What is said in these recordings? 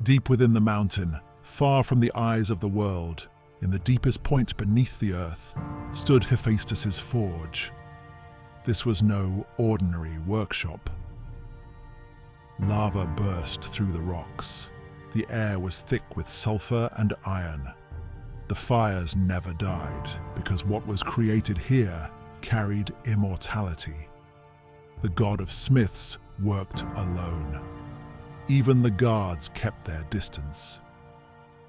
Deep within the mountain, far from the eyes of the world, in the deepest point beneath the earth, stood Hephaestus's forge. This was no ordinary workshop. Lava burst through the rocks. The air was thick with sulfur and iron. The fires never died, because what was created here carried immortality. The god of smiths worked alone. Even the guards kept their distance.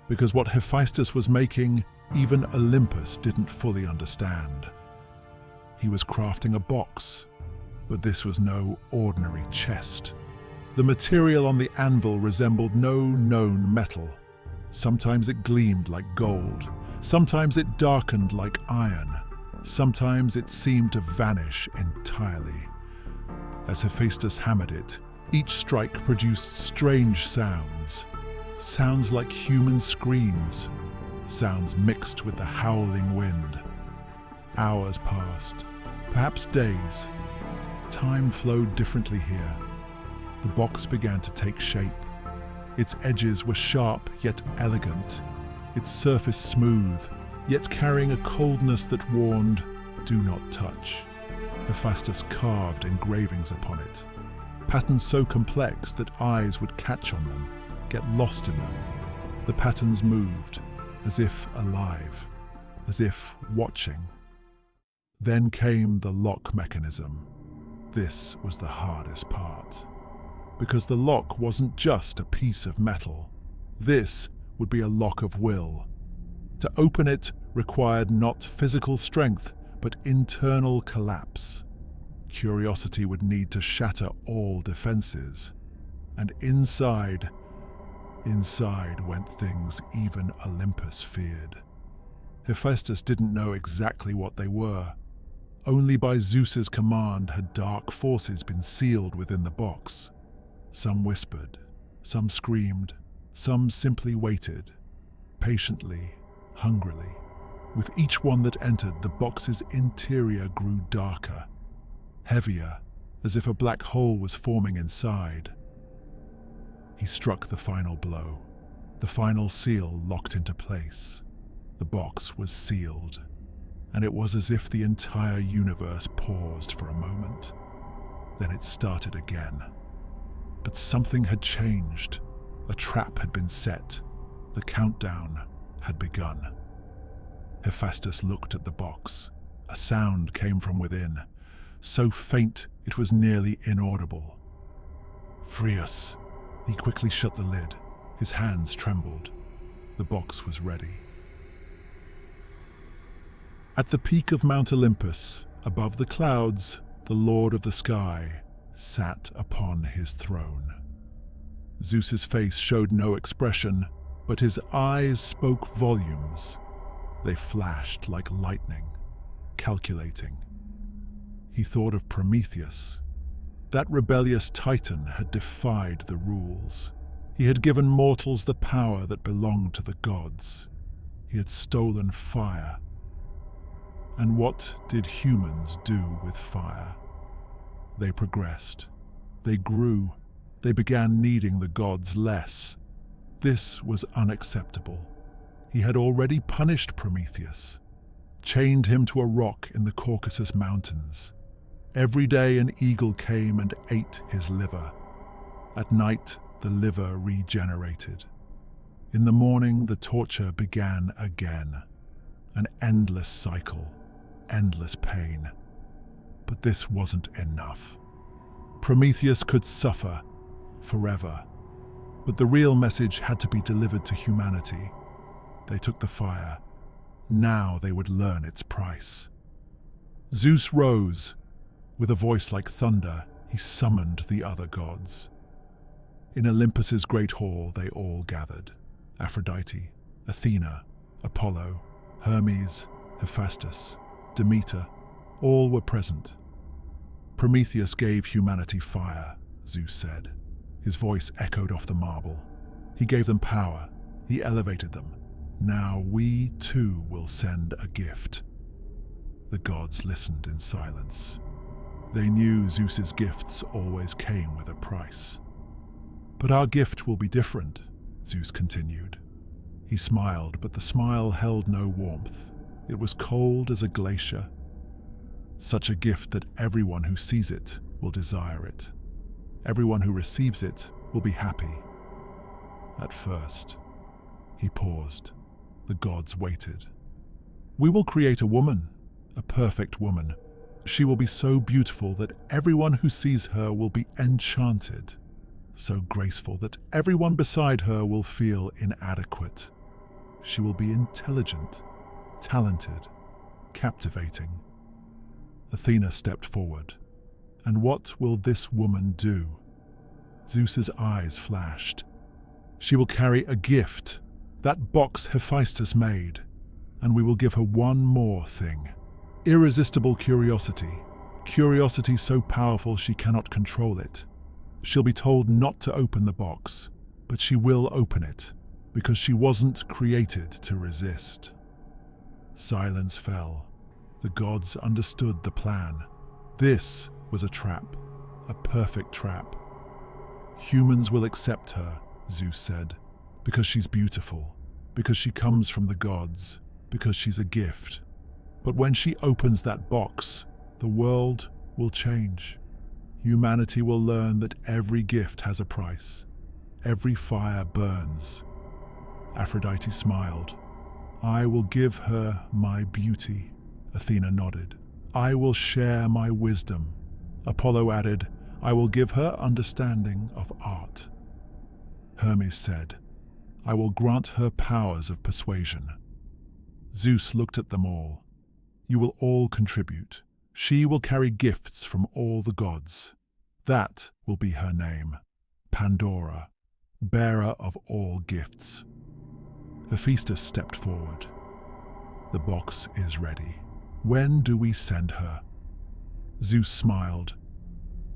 Because what Hephaestus was making, even Olympus didn't fully understand. He was crafting a box, but this was no ordinary chest. The material on the anvil resembled no known metal. Sometimes it gleamed like gold, sometimes it darkened like iron, sometimes it seemed to vanish entirely. As Hephaestus hammered it, each strike produced strange sounds. Sounds like human screams, sounds mixed with the howling wind. Hours passed, perhaps days. Time flowed differently here. The box began to take shape. Its edges were sharp yet elegant, its surface smooth, yet carrying a coldness that warned, "Do not touch." Hephaestus carved engravings upon it, patterns so complex that eyes would catch on them, get lost in them. The patterns moved, as if alive, as if watching. Then came the lock mechanism. This was the hardest part, because the lock wasn't just a piece of metal. This would be a lock of will. To open it required not physical strength, but internal collapse. Curiosity would need to shatter all defenses. And inside went things even Olympus feared. Hephaestus didn't know exactly what they were. Only by Zeus's command had dark forces been sealed within the box. Some whispered, some screamed, some simply waited, patiently, hungrily. With each one that entered, the box's interior grew darker, heavier, as if a black hole was forming inside. He struck the final blow. The final seal locked into place. The box was sealed, and it was as if the entire universe paused for a moment. Then it started again. But something had changed. A trap had been set. The countdown had begun. Hephaestus looked at the box. A sound came from within, so faint it was nearly inaudible. "Free us." He quickly shut the lid. His hands trembled. The box was ready. At the peak of Mount Olympus, above the clouds, the Lord of the Sky sat upon his throne. Zeus's face showed no expression, but his eyes spoke volumes. They flashed like lightning, calculating. He thought of Prometheus. That rebellious titan had defied the rules. He had given mortals the power that belonged to the gods. He had stolen fire. And what did humans do with fire? They progressed. They grew. They began needing the gods less. This was unacceptable. He had already punished Prometheus, chained him to a rock in the Caucasus Mountains. Every day an eagle came and ate his liver. At night, the liver regenerated. In the morning, the torture began again. An endless cycle, endless pain. But this wasn't enough. Prometheus could suffer forever. But the real message had to be delivered to humanity. They took the fire. Now they would learn its price. Zeus rose. With a voice like thunder, he summoned the other gods. In Olympus's great hall, they all gathered. Aphrodite, Athena, Apollo, Hermes, Hephaestus, Demeter, all were present. Prometheus gave humanity fire, Zeus said. His voice echoed off the marble. He gave them power. He elevated them. Now we too will send a gift. The gods listened in silence. They knew Zeus's gifts always came with a price. But our gift will be different. Zeus continued. He smiled, but the smile held no warmth. It was cold as a glacier. Such a gift that everyone who sees it will desire it. Everyone who receives it will be happy. At first, he paused. The gods waited. We will create a woman, a perfect woman. She will be so beautiful that everyone who sees her will be enchanted. So graceful that everyone beside her will feel inadequate. She will be intelligent, talented, captivating. Athena stepped forward. And what will this woman do? Zeus's eyes flashed. She will carry a gift, that box Hephaestus made, and we will give her one more thing. Irresistible curiosity. Curiosity so powerful she cannot control it. She'll be told not to open the box, but she will open it, because she wasn't created to resist. Silence fell. The gods understood the plan. This was a trap, a perfect trap. Humans will accept her, Zeus said, because she's beautiful, because she comes from the gods, because she's a gift. But when she opens that box, the world will change. Humanity will learn that every gift has a price. Every fire burns. Aphrodite smiled. I will give her my beauty. Athena nodded. I will share my wisdom. Apollo added, I will give her understanding of art. Hermes said, I will grant her powers of persuasion. Zeus looked at them all. You will all contribute. She will carry gifts from all the gods. That will be her name, Pandora, bearer of all gifts. Hephaestus stepped forward. The box is ready. When do we send her? Zeus smiled.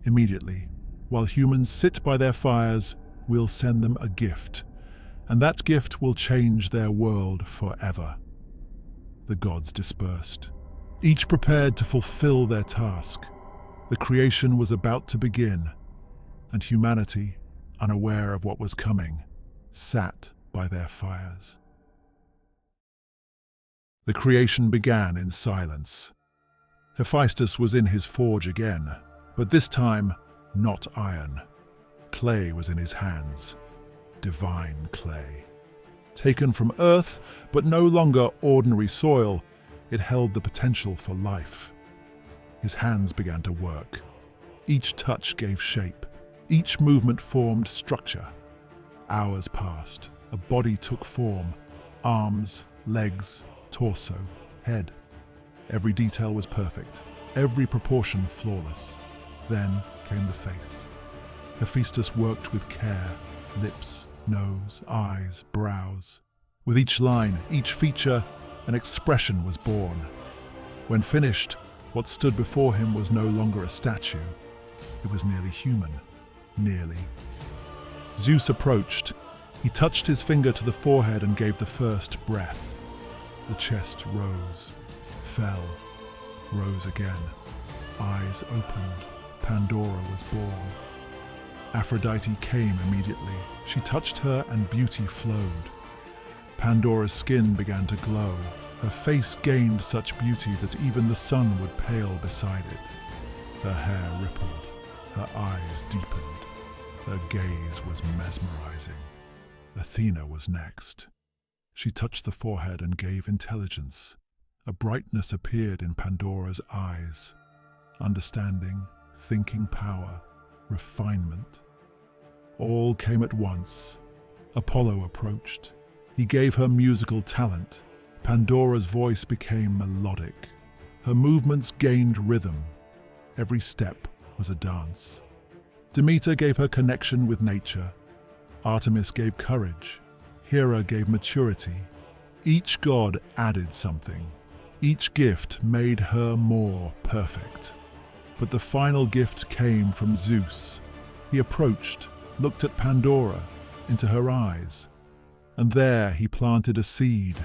Immediately, while humans sit by their fires, we'll send them a gift, and that gift will change their world forever. The gods dispersed, each prepared to fulfill their task. The creation was about to begin, and humanity, unaware of what was coming, sat by their fires. The creation began in silence. Hephaestus was in his forge again, but this time not iron. Clay was in his hands, divine clay. Taken from earth, but no longer ordinary soil, it held the potential for life. His hands began to work. Each touch gave shape. Each movement formed structure. Hours passed. A body took form. Arms, legs, torso, head. Every detail was perfect. Every proportion flawless. Then came the face. Hephaestus worked with care. Lips, nose, eyes, brows. With each line, each feature, an expression was born. When finished, what stood before him was no longer a statue. It was nearly human. Nearly. Zeus approached. He touched his finger to the forehead and gave the first breath. The chest rose, fell, rose again. Eyes opened. Pandora was born. Aphrodite came immediately. She touched her and beauty flowed. Pandora's skin began to glow. Her face gained such beauty that even the sun would pale beside it. Her hair rippled. Her eyes deepened. Her gaze was mesmerizing. Athena was next. She touched the forehead and gave intelligence. A brightness appeared in Pandora's eyes. Understanding, thinking power, refinement. All came at once. Apollo approached. He gave her musical talent. Pandora's voice became melodic. Her movements gained rhythm. Every step was a dance. Demeter gave her connection with nature. Artemis gave courage. Hera gave maturity. Each god added something. Each gift made her more perfect. But the final gift came from Zeus. He approached, looked at Pandora, into her eyes, and there he planted a seed,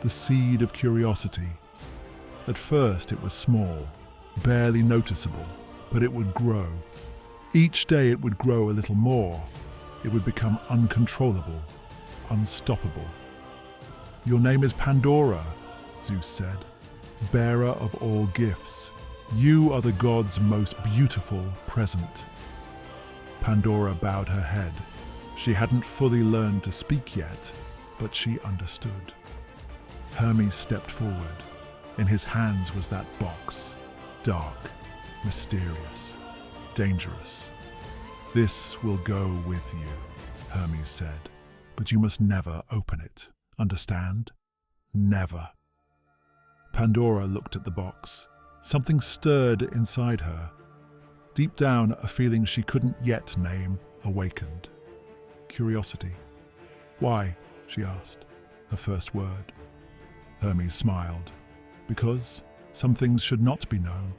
the seed of curiosity. At first it was small, barely noticeable, but it would grow. Each day it would grow a little more. It would become uncontrollable, unstoppable. "Your name is Pandora," Zeus said, "bearer of all gifts. You are the gods' most beautiful present." Pandora bowed her head. She hadn't fully learned to speak yet, but she understood. Hermes stepped forward. In his hands was that box, dark, mysterious, dangerous. "This will go with you," Hermes said, "but you must never open it. Understand? Never." Pandora looked at the box. Something stirred inside her. Deep down, a feeling she couldn't yet name awakened. Curiosity. "Why?" she asked, her first word. Hermes smiled. "Because some things should not be known."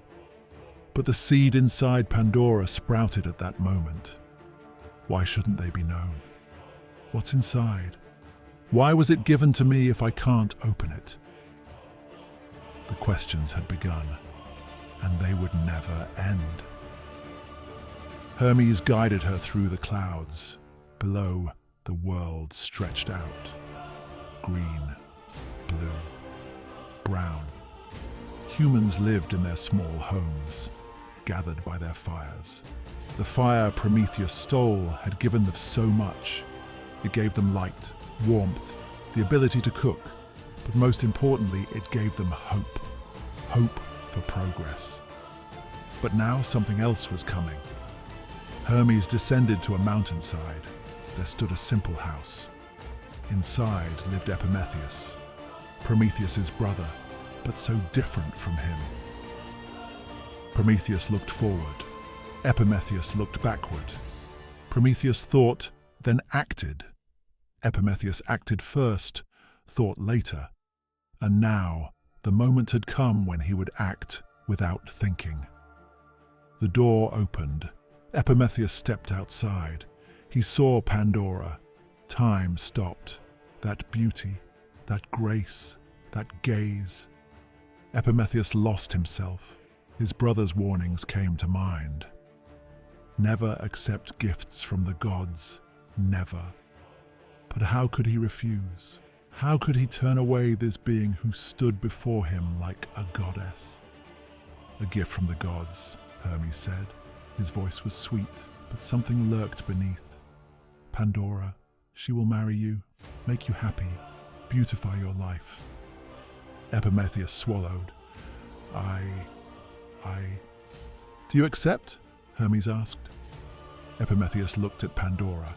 But the seed inside Pandora sprouted at that moment. Why shouldn't they be known? What's inside? Why was it given to me if I can't open it? The questions had begun, and they would never end. Hermes guided her through the clouds. Below, the world stretched out. Green, blue, brown. Humans lived in their small homes, gathered by their fires. The fire Prometheus stole had given them so much. It gave them light, warmth, the ability to cook, but most importantly, it gave them hope. Hope for progress. But now something else was coming. Hermes descended to a mountainside. There stood a simple house. Inside lived Prometheus, Prometheus's brother, but so different from him. Prometheus looked forward. Prometheus looked backward. Prometheus thought, then acted. Prometheus acted first, thought later. And now, the moment had come when he would act without thinking. The door opened. Prometheus stepped outside. He saw Pandora. Time stopped. That beauty, that grace, that gaze. Prometheus lost himself. His brother's warnings came to mind. Never accept gifts from the gods. Never. But how could he refuse? How could he turn away this being who stood before him like a goddess? "A gift from the gods," Hermes said. His voice was sweet, but something lurked beneath. "Pandora, she will marry you, make you happy, beautify your life." Prometheus swallowed. Do you accept?" Hermes asked. Prometheus looked at Pandora.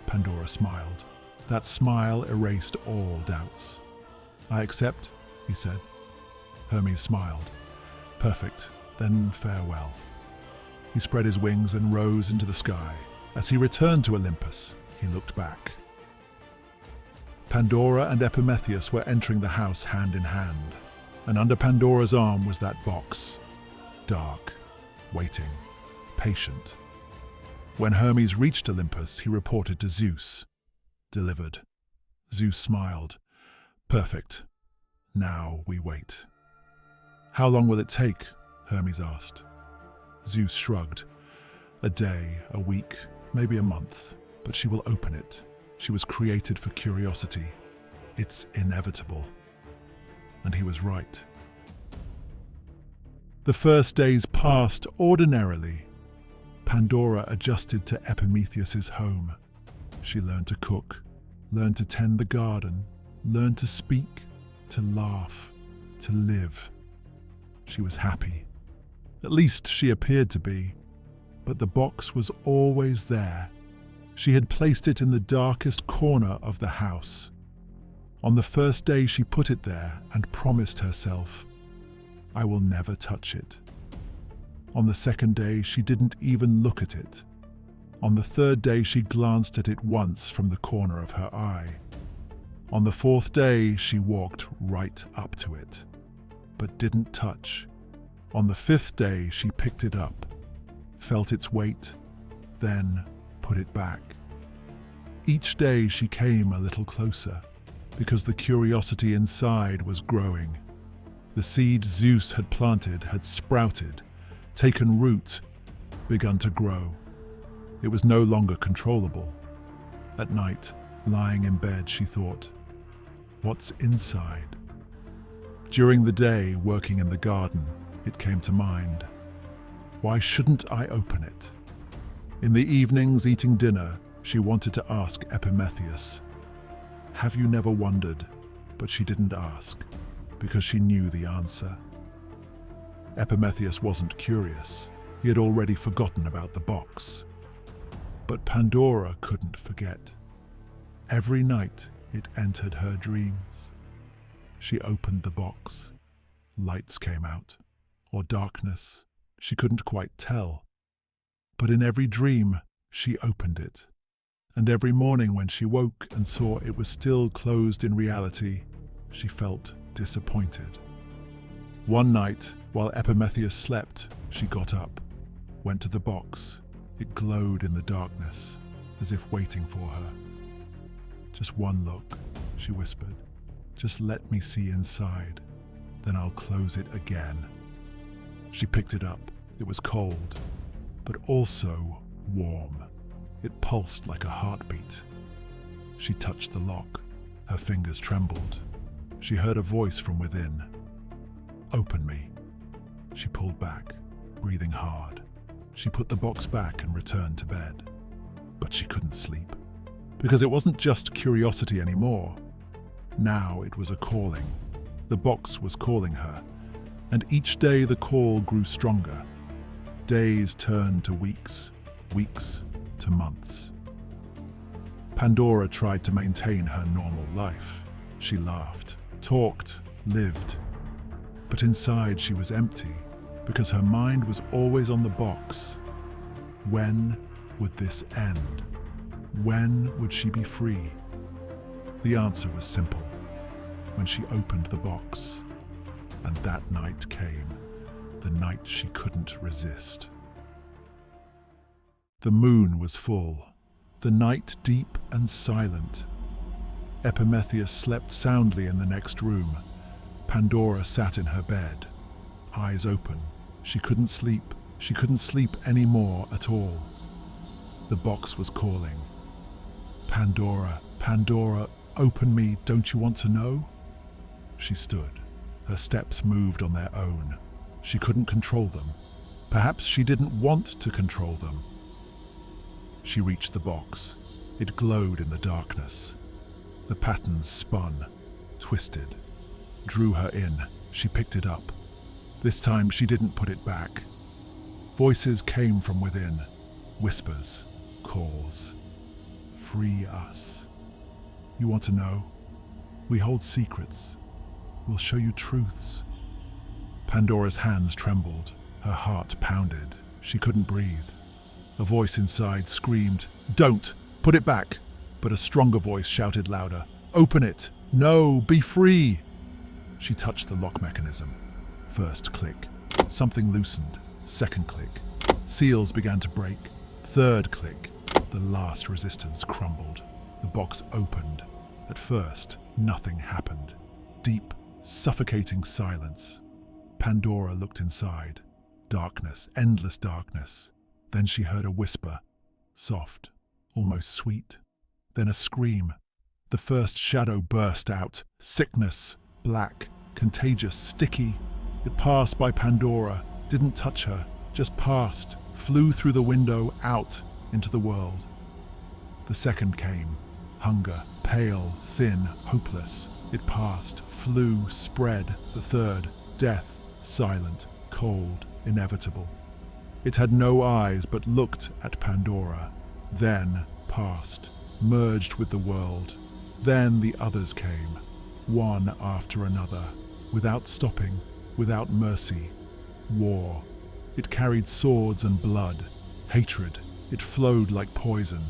Pandora smiled. That smile erased all doubts. "I accept," he said. Hermes smiled. "Perfect, then farewell." He spread his wings and rose into the sky. As he returned to Olympus, he looked back. Pandora and Prometheus were entering the house hand in hand, and under Pandora's arm was that box. Dark, waiting, patient. When Hermes reached Olympus, he reported to Zeus. Delivered. Zeus smiled. "Perfect. Now we wait." "How long will it take?" Hermes asked. Zeus shrugged. "A day, a week, maybe a month, but she will open it. She was created for curiosity. It's inevitable." And he was right. The first days passed ordinarily. Pandora adjusted to Prometheus's home. She learned to cook, learned to tend the garden, learned to speak, to laugh, to live. She was happy. At least she appeared to be. But the box was always there. She had placed it in the darkest corner of the house. On the first day she put it there and promised herself, "I will never touch it." On the second day she didn't even look at it. On the third day she glanced at it once from the corner of her eye. On the fourth day she walked right up to it, but didn't touch. On the fifth day she picked it up, felt its weight, then put it back. Each day she came a little closer, because the curiosity inside was growing. The seed Zeus had planted had sprouted, taken root, begun to grow. It was no longer controllable. At night, Lying in bed, she thought, what's inside? During the day, working in the garden, it came to mind. Why shouldn't I open it? In the evenings, eating dinner, she wanted to ask Prometheus, have you never wondered? But she didn't ask, because she knew the answer. Prometheus wasn't curious. He had already forgotten about the box. But Pandora couldn't forget. Every night it entered her dreams. She opened the box. Lights came out, or darkness. She couldn't quite tell. But in every dream, she opened it. And every morning when she woke and saw it was still closed in reality, she felt disappointed. One night, while Prometheus slept, she got up, went to the box. It glowed in the darkness, as if waiting for her. Just one look, she whispered. Just let me see inside, then I'll close it again. She picked it up. It was cold, but also warm. It pulsed like a heartbeat. She touched the lock. Her fingers trembled. She heard a voice from within. Open me. She pulled back, breathing hard. She put the box back and returned to bed. But she couldn't sleep, because it wasn't just curiosity anymore. Now it was a calling. The box was calling her, and each day the call grew stronger. Days turned to weeks, weeks to months. Pandora tried to maintain her normal life. She laughed, talked, lived. But inside she was empty, because her mind was always on the box. When would this end? When would she be free? The answer was simple. When she opened the box. And that night came, the night she couldn't resist. The moon was full, the night deep and silent. Prometheus slept soundly in the next room. Pandora sat in her bed, eyes open. She couldn't sleep. She couldn't sleep anymore at all. The box was calling. Pandora, Pandora, open me, don't you want to know? She stood. Her steps moved on their own. She couldn't control them. Perhaps she didn't want to control them. She reached the box. It glowed in the darkness. The patterns spun, twisted, drew her in. She picked it up. This time she didn't put it back. Voices came from within. Whispers, calls. Free us. You want to know? We hold secrets. We'll show you truths. Pandora's hands trembled. Her heart pounded. She couldn't breathe. A voice inside screamed, "Don't! Put it back!" But a stronger voice shouted louder, "Open it! No! Be free!" She touched the lock mechanism. First click. Something loosened. Second click. Seals began to break. Third click. The last resistance crumbled. The box opened. At first, nothing happened. Deep, suffocating silence. Pandora looked inside. Darkness, endless darkness. Then she heard a whisper, soft, almost sweet. Then a scream. The first shadow burst out. Sickness, black, contagious, sticky. It passed by Pandora, didn't touch her, just passed, flew through the window, out into the world. The second came. Hunger, pale, thin, hopeless. It passed, flew, spread. The third, death, silent, cold, inevitable. It had no eyes but looked at Pandora. Then passed, merged with the world. Then the others came, one after another, without stopping, without mercy. War. It carried swords and blood. Hatred. It flowed like poison.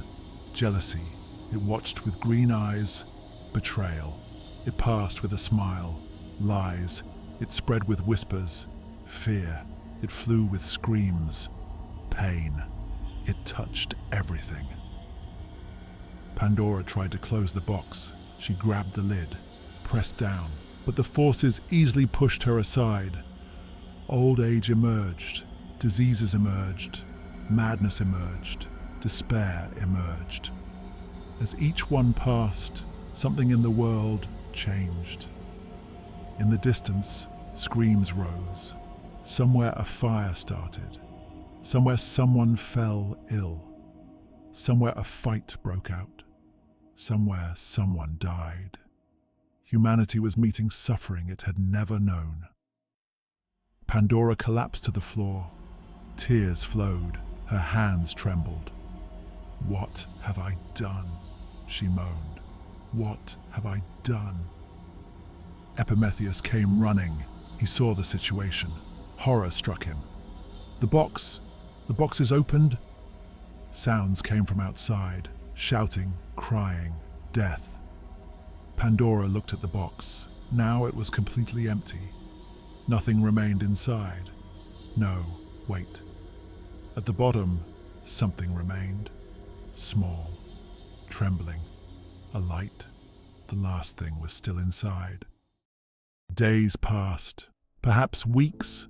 Jealousy. It watched with green eyes. Betrayal. It passed with a smile. Lies. It spread with whispers. Fear. It flew with screams. Pain. It touched everything. Pandora tried to close the box. She grabbed the lid, pressed down, but the forces easily pushed her aside. Old age emerged. Diseases emerged. Madness emerged. Despair emerged. As each one passed, something in the world changed. In the distance, screams rose. Somewhere a fire started. Somewhere someone fell ill. Somewhere a fight broke out. Somewhere someone died. Humanity was meeting suffering it had never known. Pandora collapsed to the floor. Tears flowed. Her hands trembled. "What have I done?" she moaned. "What have I done?" Prometheus came running. He saw the situation. Horror struck him. The box is opened." Sounds came from outside, shouting, crying, death. Pandora looked at the box. Now it was completely empty. Nothing remained inside. No, wait. At the bottom, something remained. Small, trembling, a light. The last thing was still inside. Days passed, perhaps weeks.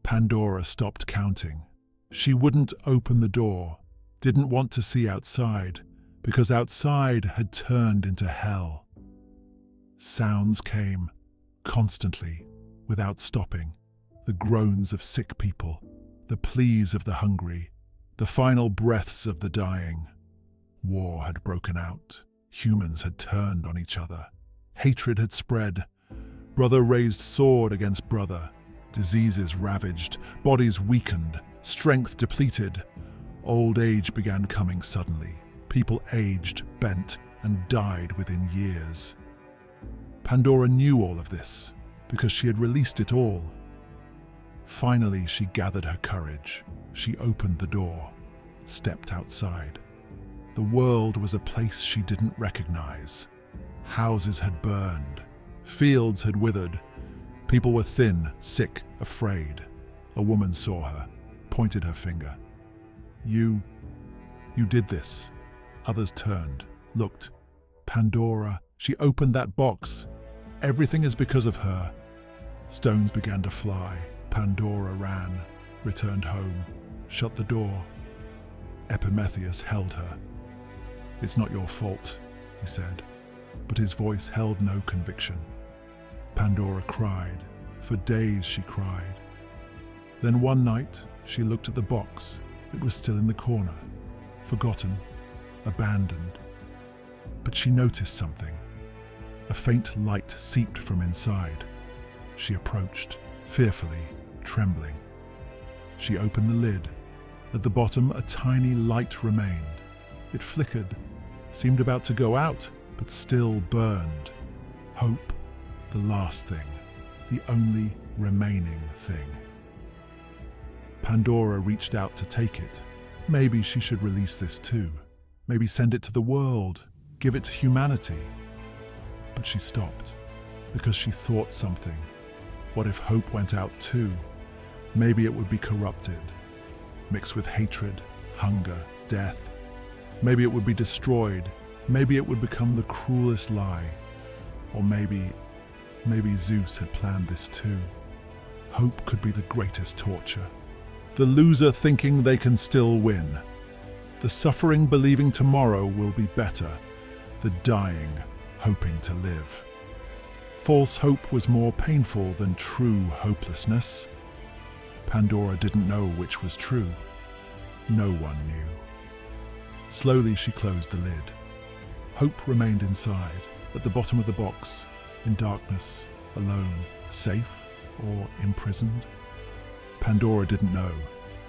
Pandora stopped counting. She wouldn't open the door, didn't want to see outside, because outside had turned into hell. Sounds came, constantly, without stopping. The groans of sick people, the pleas of the hungry, the final breaths of the dying. War had broken out. Humans had turned on each other. Hatred had spread. Brother raised sword against brother. Diseases ravaged, bodies weakened, strength depleted. Old age began coming suddenly. People aged, bent, and died within years. Pandora knew all of this, because she had released it all. Finally, she gathered her courage. She opened the door, stepped outside. The world was a place she didn't recognize. Houses had burned. Fields had withered. People were thin, sick, afraid. A woman saw her, pointed her finger. You did this." Others turned, looked. Pandora, she opened that box. Everything is because of her. Stones began to fly. Pandora ran, returned home, shut the door. Prometheus held her. "It's not your fault," he said, but his voice held no conviction. Pandora cried. For days she cried. Then one night, she looked at the box. It was still in the corner, forgotten, abandoned. But she noticed something. A faint light seeped from inside. She approached, fearfully, trembling. She opened the lid. At the bottom, a tiny light remained. It flickered, seemed about to go out, but still burned. Hope, the last thing, the only remaining thing. Pandora reached out to take it. Maybe she should release this too. Maybe send it to the world, give it to humanity. But she stopped, because she thought something. What if hope went out too? Maybe it would be corrupted, mixed with hatred, hunger, death. Maybe it would be destroyed. Maybe it would become the cruelest lie. Or maybe Zeus had planned this too. Hope could be the greatest torture. The loser thinking they can still win. The suffering believing tomorrow will be better. The dying hoping to live. False hope was more painful than true hopelessness. Pandora didn't know which was true. No one knew. Slowly she closed the lid. Hope remained inside, at the bottom of the box, in darkness, alone, safe or imprisoned. Pandora didn't know,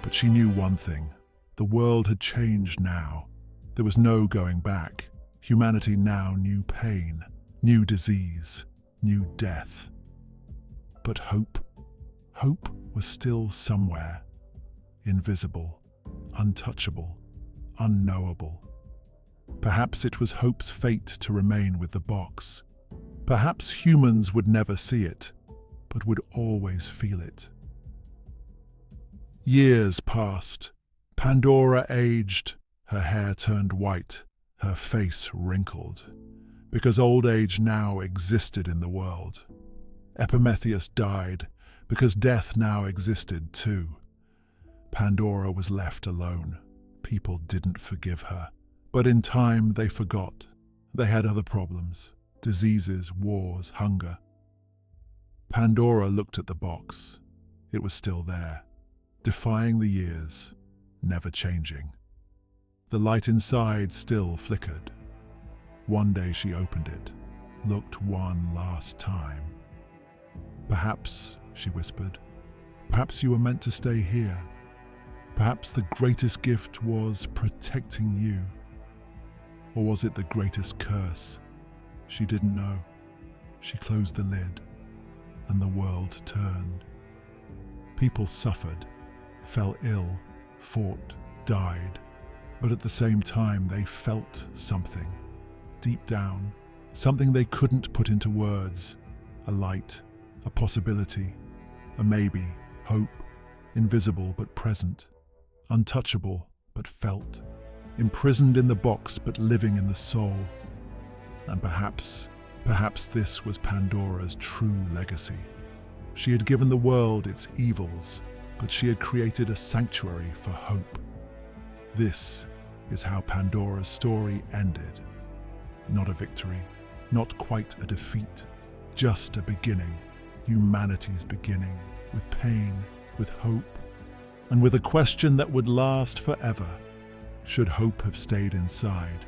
but she knew one thing. The world had changed now. There was no going back. Humanity now knew pain, knew disease, knew death. But hope was still somewhere, invisible, untouchable, unknowable. Perhaps it was hope's fate to remain with the box. Perhaps humans would never see it, but would always feel it. Years passed. Pandora aged. Her hair turned white, her face wrinkled, because old age now existed in the world. Prometheus died, because death now existed too. Pandora was left alone. People didn't forgive her, But in time, they forgot. They had other problems: diseases, wars, hunger. Pandora looked at the box. It was still there, defying the years, never changing. The light inside still flickered. One day she opened it, looked one last time. "Perhaps," she whispered, "perhaps you were meant to stay here. Perhaps the greatest gift was protecting you. Or was it the greatest curse?" She didn't know. She closed the lid, and the world turned. People suffered, fell ill, fought, died. But at the same time, they felt something, deep down, something they couldn't put into words. A light, a possibility, a maybe, hope, invisible but present, untouchable but felt, imprisoned in the box but living in the soul. And perhaps this was Pandora's true legacy. She had given the world its evils, but she had created a sanctuary for hope. This is how Pandora's story ended. Not a victory, not quite a defeat, just a beginning. Humanity's beginning, with pain, with hope, and with a question that would last forever. Should hope have stayed inside?